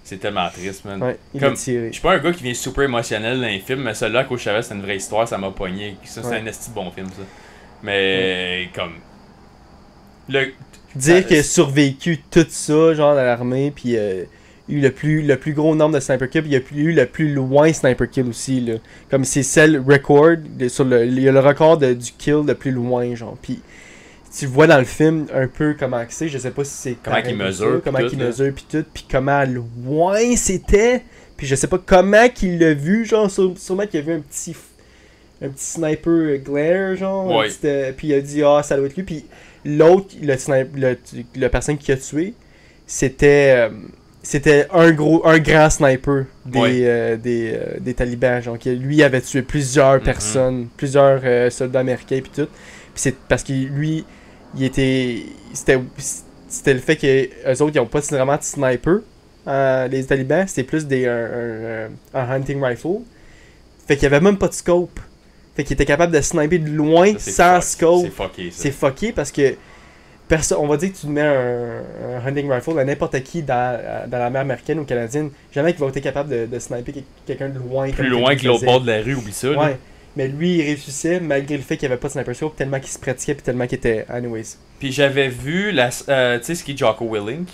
C'est tellement triste, man. Ouais, il l'a tiré. Je suis pas un gars qui vient super émotionnel dans les films, mais celui-là, Coach Chavez, c'est une vraie histoire, ça m'a pogné. Ça, c'est un esti bon film, ça. Mais, comme. Dire qu'il a survécu tout ça, genre, dans l'armée, puis eu le plus gros nombre de sniper kills, puis il a eu le plus loin sniper kill aussi, là. Comme c'est celle record, il y a le record du kill le plus loin, genre. Puis tu vois dans le film un peu comment c'est, je sais pas si c'est comment il mesure, comment il mesure puis tout, puis comment loin c'était, puis je sais pas comment qu'il l'a vu, genre sûrement qu'il a vu un petit sniper glare, genre, ouais. puis il a dit ça doit être lui, puis l'autre, le personne qui a tué, c'était un grand sniper des talibans, genre, qui lui avait tué plusieurs personnes, plusieurs soldats américains puis tout, puis c'est parce que lui c'était le fait que eux autres ils ont pas vraiment de sniper, les talibans, c'était plus un hunting rifle, fait qu'il y avait même pas de scope, fait qu'il était capable de sniper de loin sans scope. C'est fucké parce que on va dire que tu mets un hunting rifle à n'importe qui dans la mer américaine ou canadienne, jamais qu'il va être capable de sniper quelqu'un de loin. Plus loin que l'autre bord de la rue, oublie ça. Ouais. Là. Mais lui, il réussissait malgré le fait qu'il n'y avait pas de sniper scope, tellement qu'il se pratiquait puis tellement qu'il était anyways. Puis j'avais vu, tu sais ce qui est Jocko Willink.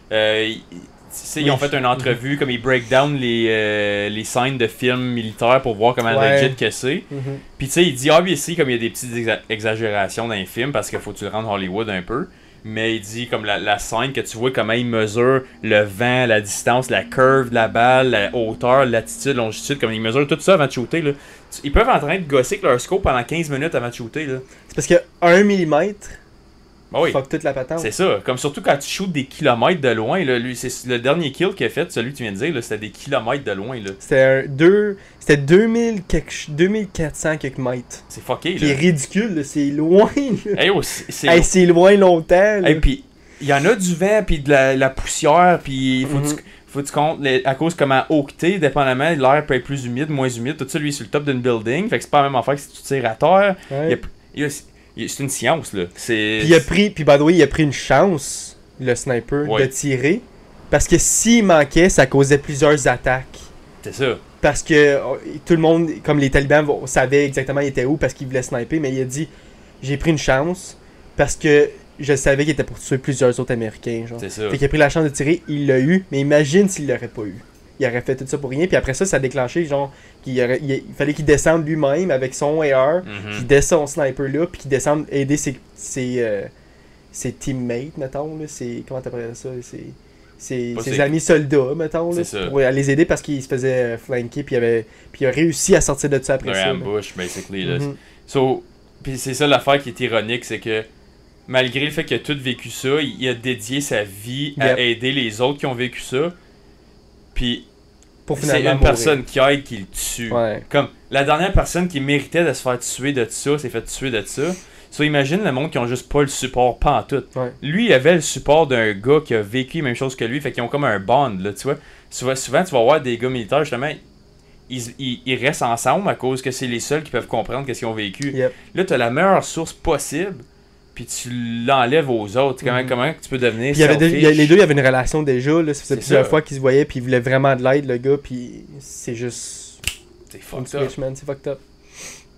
Ils ont fait une entrevue, comme ils break down les scènes de films militaires pour voir comment legit que c'est. Puis tu sais, il dit, ici, comme il y a des petites exagérations dans les films, parce qu'il faut que tu le rendes Hollywood un peu. Mais il dit, comme la scène que tu vois, comment il mesure le vent, la distance, la curve de la balle, la hauteur, latitude, longitude, comme il mesure tout ça avant de shooter, là. Ils peuvent en train de gosser avec leur scope pendant 15 minutes avant de shooter, là. C'est parce que 1 mm, oui. fuck toute la patente. C'est ça. Comme surtout quand tu shootes des kilomètres de loin, là, lui, c'est le dernier kill qu'il a fait, celui que tu viens de dire, là, c'était des kilomètres de loin, là. C'était 2400 quelques mètres. C'est fucké, là. C'est ridicule, là, c'est loin, là. Hey, c'est loin longtemps, là. Hey, puis il y en a du vent, puis de la poussière, puis faut que tu comptes, à cause comment haut que t'es, dépendamment, l'air peut être plus humide, moins humide, tout ça, lui, sur le top d'une building, fait que c'est pas la même affaire que si tu tires à terre. Ouais. C'est une science, là. Puis by the way, il a pris une chance, le sniper, de tirer, parce que s'il manquait, ça causait plusieurs attaques. C'est ça. Parce que tout le monde, comme les talibans, savaient exactement il était où, parce qu'il voulait sniper, mais il a dit, j'ai pris une chance, parce que je savais qu'il était pour tuer plusieurs autres Américains, genre. C'est ça. Fait qu'il a pris la chance de tirer, il l'a eu, mais imagine s'il l'aurait pas eu. Il aurait fait tout ça pour rien, puis après ça, ça a déclenché, genre, il fallait qu'il descende lui-même avec son AR, qu'il descende son sniper là, puis qu'il descende aider ses teammates, mettons, là, comment t'appelles ça, ses amis soldats, mettons, là, pour les aider parce qu'il se faisait flanquer, puis il a réussi à sortir de ça après ça. Un ambush, basically, là. Puis c'est ça l'affaire qui est ironique, c'est que malgré le fait qu'il a tout vécu ça, il a dédié sa vie à aider les autres qui ont vécu ça. Puis c'est une personne qui aide qui le tue. Ouais. Comme la dernière personne qui méritait de se faire tuer de ça s'est fait tuer de ça. So, imagine le monde qui ont juste pas le support pantoute. Ouais. Lui, il avait le support d'un gars qui a vécu la même chose que lui, fait qu'ils ont comme un bond, là, tu vois. Souvent, tu vas voir des gars militaires, justement, ils restent ensemble à cause que c'est les seuls qui peuvent comprendre qu'est-ce qu'ils ont vécu. Yep. Là, t'as la meilleure source possible, puis tu l'enlèves aux autres. Comment tu peux devenir selfish? Les deux, il y avait une relation déjà, là, ça faisait plusieurs fois qu'ils se voyaient, puis ils voulaient vraiment de l'aide, le gars, puis c'est juste... C'est fucked up. C'est fucked up.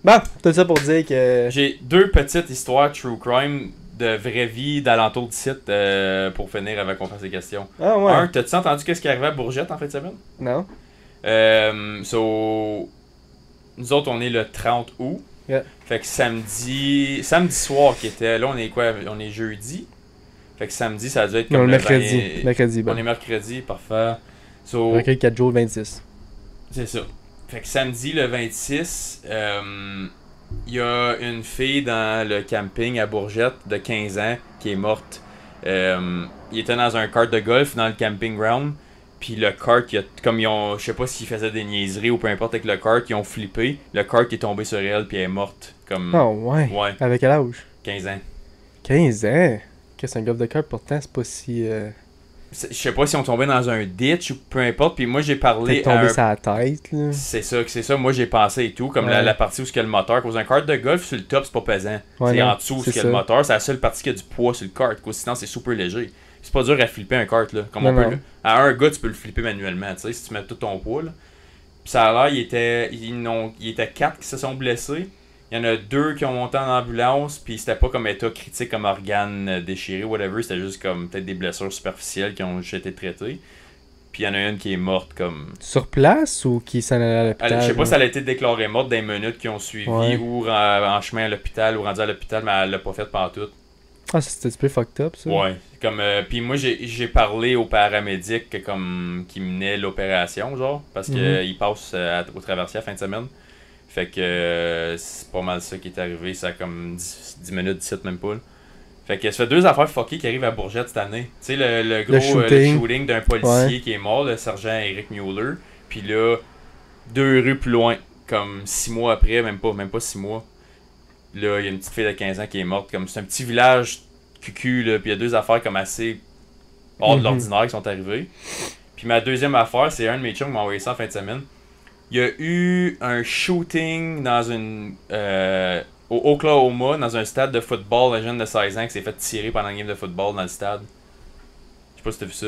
Bon, tout ça pour dire que... J'ai 2 petites histoires true crime de vraie vie d'alentour du site pour finir avant qu'on fasse les questions. Ah ouais. Un, t'as-tu entendu qu'est-ce qui arrivait à Bourgette en fin de semaine? Non. Nous autres, on est le 30 août. Yeah. Fait que samedi soir qui était... Là, on est quoi? On est jeudi. Fait que samedi, ça a dû être comme non, mercredi. On est mercredi, parfait. Mercredi 4 jours, 26. C'est ça. Fait que samedi, le 26, Il y a une fille dans le camping à Bourgette de 15 ans qui est morte. Il était dans un kart de golf dans le camping ground. Puis le kart, comme ils ont, je sais pas s'ils faisaient des niaiseries ou peu importe avec le kart, ils ont flippé. Le kart est tombé sur elle puis elle est morte. Comme, Oh ouais. Ouais, Avec quel âge? 15 ans. 15 ans? Qu'est-ce qu'un golf de cœur pourtant, c'est pas si. Je sais pas si on tombait dans un ditch ou peu importe. Puis moi j'ai parlé T'es tombé sur la tête, là. C'est ça. Moi j'ai pensé et tout. Comme Ouais. la partie où il y a le moteur. Cause un kart de golf sur le top, c'est pas pesant. Ouais, C'est non, en dessous où c'est il y a ça. le moteur. C'est la seule partie qui a du poids sur le kart. Cause sinon c'est super léger. C'est pas dur à flipper un kart là. Comme Non, on peut non. à un gars tu peux le flipper manuellement. Tu sais, si tu mets tout ton poids là. Puis ça a l'air, il était 4 qui se sont blessés. Il y en a 2 qui ont monté en ambulance, puis c'était pas comme état critique, comme organe déchiré, whatever, c'était juste comme peut-être des blessures superficielles qui ont juste été traitées. Puis il y en a une qui est morte comme... Sur place ou qui s'en allait à l'hôpital? Je sais pas si elle a été déclarée morte dans les minutes qui ont suivi, Ouais. ou en chemin à l'hôpital, ou rendue à l'hôpital, mais elle l'a pas fait pantoute. Ah, c'était un petit peu fucked up, ça. Ouais. Comme, puis moi, j'ai parlé au paramédic qui menait l'opération, genre, parce qu'il passe au traversier à la fin de semaine. Fait que c'est pas mal ça qui est arrivé. Ça a comme 10 minutes, 17 même pas. Là. Fait que ça fait 2 affaires fuckées qui arrivent à Bourgette cette année. Tu sais, le gros le shooting d'un policier qui est mort, le sergent Eric Mueller. Puis là, 2 rues plus loin, comme 6 mois après, même pas 6 mois. Là, il y a une petite fille de 15 ans qui est morte. Comme c'est un petit village cucu, là. Puis il y a 2 affaires comme assez hors de l'ordinaire qui sont arrivées. Puis ma deuxième affaire, c'est un de mes chums qui m'a envoyé ça en fin de semaine. Il y a eu un shooting dans au Oklahoma, dans un stade de football, un jeune de 16 ans qui s'est fait tirer pendant une game de football dans le stade. Je sais pas si t'as vu ça.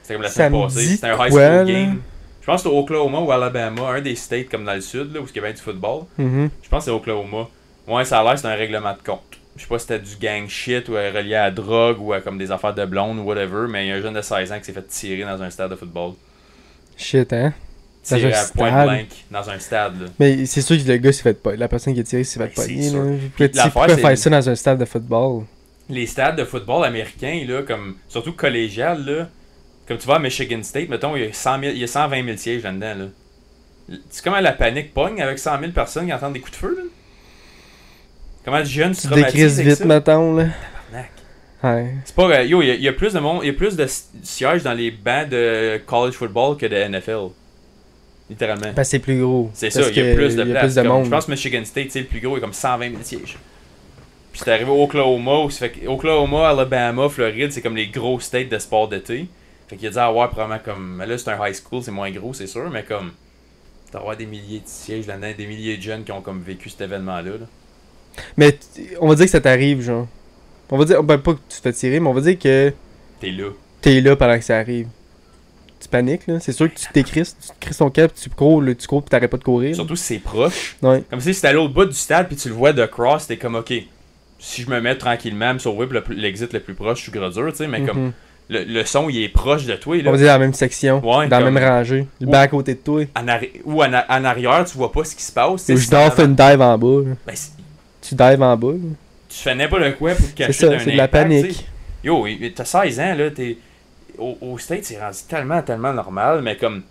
C'était comme la semaine passée. C'était un high school game. Je pense que c'était au Oklahoma ou Alabama, un des states comme dans le sud, là, où il y avait du football. Je pense que c'est Oklahoma. Ouais, ça a l'air que c'est un règlement de compte. Je sais pas si c'était du gang shit ou relié à la drogue ou à comme des affaires de blonde ou whatever, mais il y a un jeune de 16 ans qui s'est fait tirer dans un stade de football. Shit, hein? Tiré à point blank dans un stade. Là. Mais c'est sûr que le gars s'est fait pas. La personne qui a tiré s'est fait pogner. Pourquoi c'est faire ça dans un stade de football? Les stades de football américains, là, comme surtout collégial, là, comme tu vas à Michigan State, mettons, il y a 120 000 sièges là-dedans. Là. C'est comment la panique pogne avec 100 000 personnes qui entendent des coups de feu. Là. Comment le jeune se traumatise décrises vite, ça? mettons. Là. Ouais. C'est pas. Yo, il y a plus de monde, il y a plus de sièges dans les bancs de college football que de NFL. Littéralement. Ben, c'est plus gros. C'est ça, il y a plus de place. Plus de monde. Je pense que Michigan State, c'est le plus gros, il y a comme 120 000 sièges. Puis c'est arrivé au Oklahoma, où ça fait que Oklahoma, Alabama, Floride, c'est comme les gros states de sport d'été. Fait qu'il a dit avoir probablement comme. Là, c'est un high school, c'est moins gros, c'est sûr, mais comme. D'avoir des milliers de sièges là-dedans, des milliers de jeunes qui ont comme vécu cet événement-là. Là. Mais on va dire que ça t'arrive, genre. On va dire, ben pas que tu te fais tirer, mais on va dire que. T'es là pendant que ça arrive. Tu paniques, là. C'est sûr que tu t'écrisses, tu te crisses ton cap, tu cours pis t'arrêtes pas de courir. Surtout si c'est proche. Ouais. Comme si c'était à l'autre bout du stade puis tu le vois de cross, t'es comme ok. Si je me mets tranquillement à me sauver pour l'exit le plus proche, je suis gros dur, tu sais, mais comme le son il est proche de toi. Là. On va dire dans la même section, ouais, dans la même rangée, le banc à côté de toi. En arrière, tu vois pas ce qui se passe. Ou je dors une dive en bas. Ben, tu dives en bas. Là. Tu fais n'importe quoi pour te cacher d'un impact. C'est de la panique. T'sais. Yo, t'as 16 ans, là, t'es. Au States, c'est rendu tellement normal, mais comme.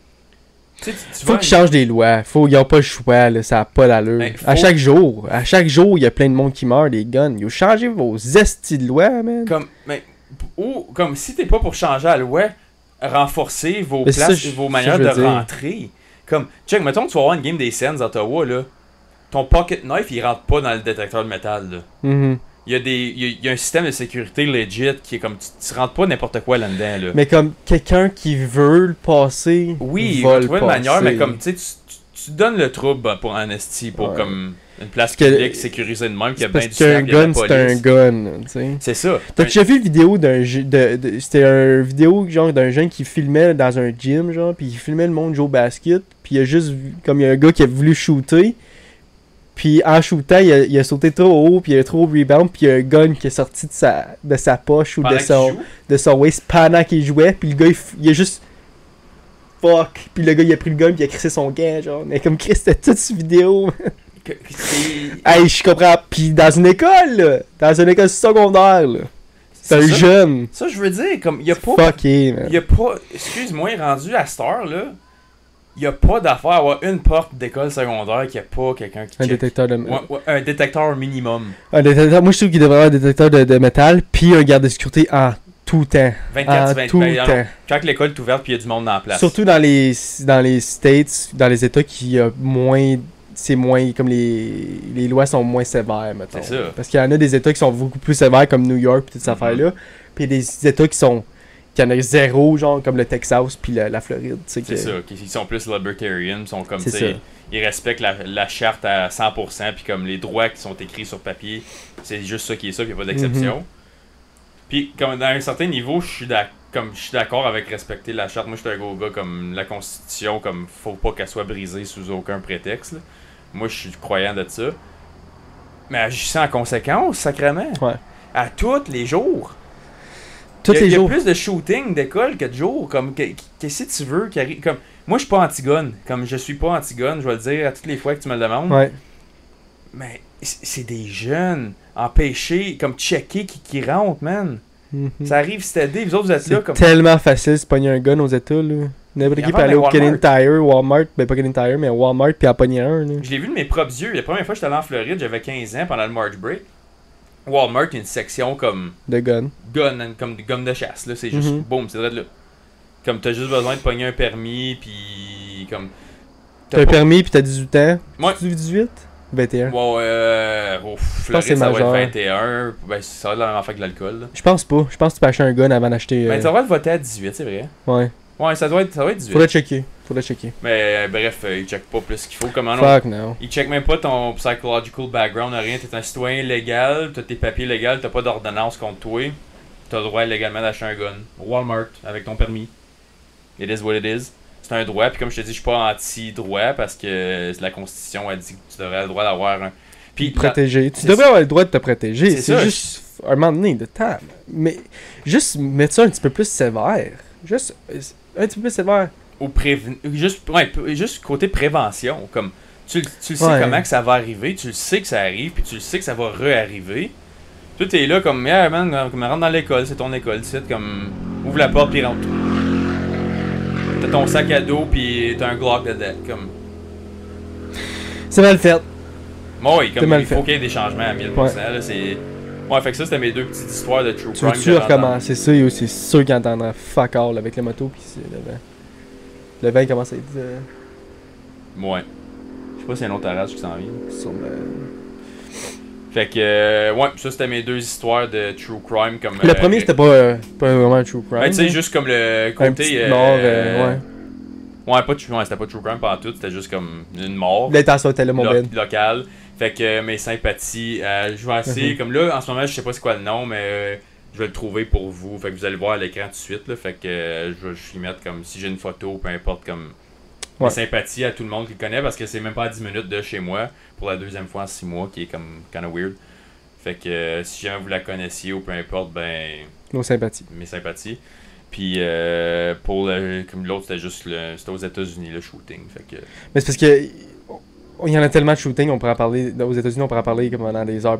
Faut qu'ils changent des lois. Ils n'ont pas le choix, là, ça n'a pas l'allure. Ben, à chaque jour, il y a plein de monde qui meurt, des guns. Ils ont changé vos estis de loi, man. Comme si t'es pas pour changer la loi, renforcer vos places, vos manières de rentrer. Comme, check, mettons que tu vas avoir une game des Sens à Ottawa, là. Ton pocket knife, il rentre pas dans le détecteur de métal, là. Il y a un système de sécurité legit qui est comme tu rentres pas n'importe quoi là-dedans là. Mais comme quelqu'un qui veut le passer, oui, il va trouver une manière, mais comme tu sais tu donnes le trouble pour un esti pour comme une place publique sécurisée de même qui a bien du snap, c'est un gun, tu sais. C'est ça. T'as déjà vu une vidéo c'était une vidéo genre d'un jeune qui filmait dans un gym genre puis il filmait le monde jouer au basket, puis il y a juste comme il y a un gars qui a voulu shooter. Puis en shootant, il a sauté trop haut, puis il a trop rebound, puis il y a un gun qui est sorti de sa poche ou de son waist pendant qu'il jouait, puis le gars il a juste fuck, puis le gars il a pris le gun puis il a crissé son gant genre, mais comme Chris c'était toute cette vidéo. Hey, je comprends, puis dans une école secondaire là. C'est un jeune. Ça je veux dire comme il y a pas fucké, man. Il y a pas excuse-moi rendu à cette heure là. il y a pas d'affaire à avoir une porte d'école secondaire qui a pas quelqu'un qui Un check. détecteur de... Ouais, un détecteur minimum. Un détecteur... Moi, je trouve qu'il devrait avoir un détecteur de métal, puis un garde de sécurité en tout temps. 24 tout temps. Quand l'école est ouverte puis il y a du monde dans la place. Surtout dans les States, dans les États qui moins... C'est moins... Comme les lois sont moins sévères, mettons. C'est ça. Parce qu'il y en a des États qui sont beaucoup plus sévères, comme New York, pis toutes ces affaires-là. Puis il y a des États qui sont... Qui en a zéro, genre comme le Texas puis la Floride. C'est ça, ils sont plus libertarians, ils sont comme, C'est ça. ils respectent la charte à 100%, puis comme les droits qui sont écrits sur papier, c'est juste ça qui est ça, puis il n'y a pas d'exception. Puis comme dans un certain niveau, je suis d'accord avec respecter la charte. Moi, je suis un gros gars, comme la Constitution, comme faut pas qu'elle soit brisée sous aucun prétexte. Là. Moi, je suis croyant de ça. Mais agissant en conséquence, sacrément. Ouais. À tous les jours. Tous les Il y a jours. plus de shooting d'école que de jours. Comme, qu'est-ce que tu veux qui arrive? Comme, moi, je suis pas anti-gun. Comme, je suis pas anti-gun, je vais le dire à toutes les fois que tu me le demandes. Ouais. Mais c'est des jeunes empêchés, comme checker qui rentrent, man. Ça arrive steady. Vous autres, vous êtes là C'est comme. tellement facile de se pogner un gun aux États, là. N'importe qui peut aller au Canadian Tire, Walmart, ben pas Canadian Tire, mais Walmart, puis en pogner un, là. Je l'ai vu de mes propres yeux. La première fois que j'étais allé en Floride, j'avais 15 ans pendant le March Break. Walmart, il y a une section comme. De gun. Comme des gommes de chasse, là. C'est juste, boum, c'est vrai de là. Comme t'as juste besoin de pogner un permis, puis comme. T'as un permis, puis t'as 18 ans. Ouais. Tu 18 21. Bon, Floride, ça va être 21. Ben, ça va être la même affaire que l'alcool, là. Je pense pas. Je pense que tu peux acheter un gun avant d'acheter. Ben, tu devrais voter à 18, c'est vrai. Ouais. Ouais, ça doit être 18. Faudrait checker. Mais bref, ils checkent pas plus qu'il faut. Comment Fuck no. Ils checkent même pas ton psychological background, rien. T'es un citoyen légal, t'as tes papiers légaux, t'as pas d'ordonnance contre toi. T'as le droit légalement d'acheter un gun. Walmart, avec ton permis. It is what it is. C'est un droit, puis comme je te dis, je suis pas anti-droit parce que la Constitution a dit que tu devrais avoir le droit d'avoir un. Puis protéger. Tu devrais avoir le droit de te protéger. C'est ça, juste un moment donné de temps. Mais juste mettre ça un petit peu plus sévère. Juste un petit peu plus sévère. Ou juste côté prévention. Comme tu le sais comment que ça va arriver, tu le sais que ça arrive, puis tu le sais que ça va re-arriver. Toi, t'es là comme, yeah, man, comme rentre dans l'école, c'est ton école, c'est comme, ouvre la porte, puis rentre. T'as ton sac à dos, puis t'as un Glock dedans, comme. C'est mal fait. Moi, oui, comme il faut qu'il y ait des changements à 1000%. Là, c'est. Ouais, fait que ça, c'était mes deux petites histoires de true crime. Tu veux recommencer ça, c'est sûr qu'il entendra fuck all avec la moto, puis c'est le vent. Le vent commence à être. Ouais. Je sais pas s'il y a un autre arrache qui s'en vient. Sûrement. Fait que, ouais, ça c'était mes deux histoires de true crime. Comme, le premier c'était pas vraiment un true crime. Ben, tu sais, juste comme le côté. Ouais. Ouais, c'était pas true crime pendant tout, c'était juste comme une mort. L'intention était là, mon ben. Locale. Fait que mes sympathies, je vais essayer. Comme là, en ce moment, je sais pas c'est quoi le nom, mais je vais le trouver pour vous. Fait que vous allez le voir à l'écran tout de suite. Là, fait que je vais y mettre comme si j'ai une photo, peu importe, comme. Mes sympathies à tout le monde qui le connaît parce que c'est même pas à 10 minutes de chez moi pour la deuxième fois en 6 mois qui est comme kinda weird. Fait que si jamais vous la connaissiez ou peu importe, ben. Nos sympathies. Mes sympathies. Puis pour comme l'autre, c'était juste c'était aux États-Unis le shooting. Fait que. Mais c'est parce que il y en a tellement de shooting, on pourrait en parler. Aux États-Unis, on pourrait en parler comme pendant des heures,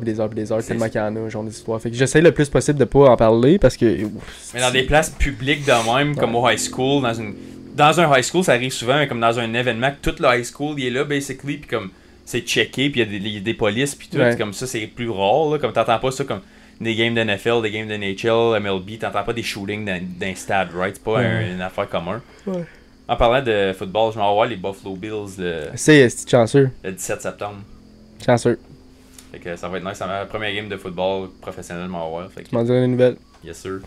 tellement qu'il y en a, genre des histoires. Fait que j'essaie le plus possible de pas en parler parce que. Mais dans des places publiques de même, comme au high school, dans un high school, ça arrive souvent, mais comme dans un événement que toute le high school il est là, basically, puis comme c'est checké, puis il y a des polices, puis tout, comme ça, c'est plus rare, là, comme t'entends pas ça comme des games de NFL, des games de NHL, MLB, t'entends pas des shootings d'un stade, right? C'est pas une affaire commune. Ouais. En parlant de football, je m'en vais voir les Buffalo Bills c'est chanceux. Le 17 septembre. Chanceux. Fait que ça va être nice, c'est ma première game de football professionnel, m'en voir. Tu m'en diras une nouvelle. Yes, sir.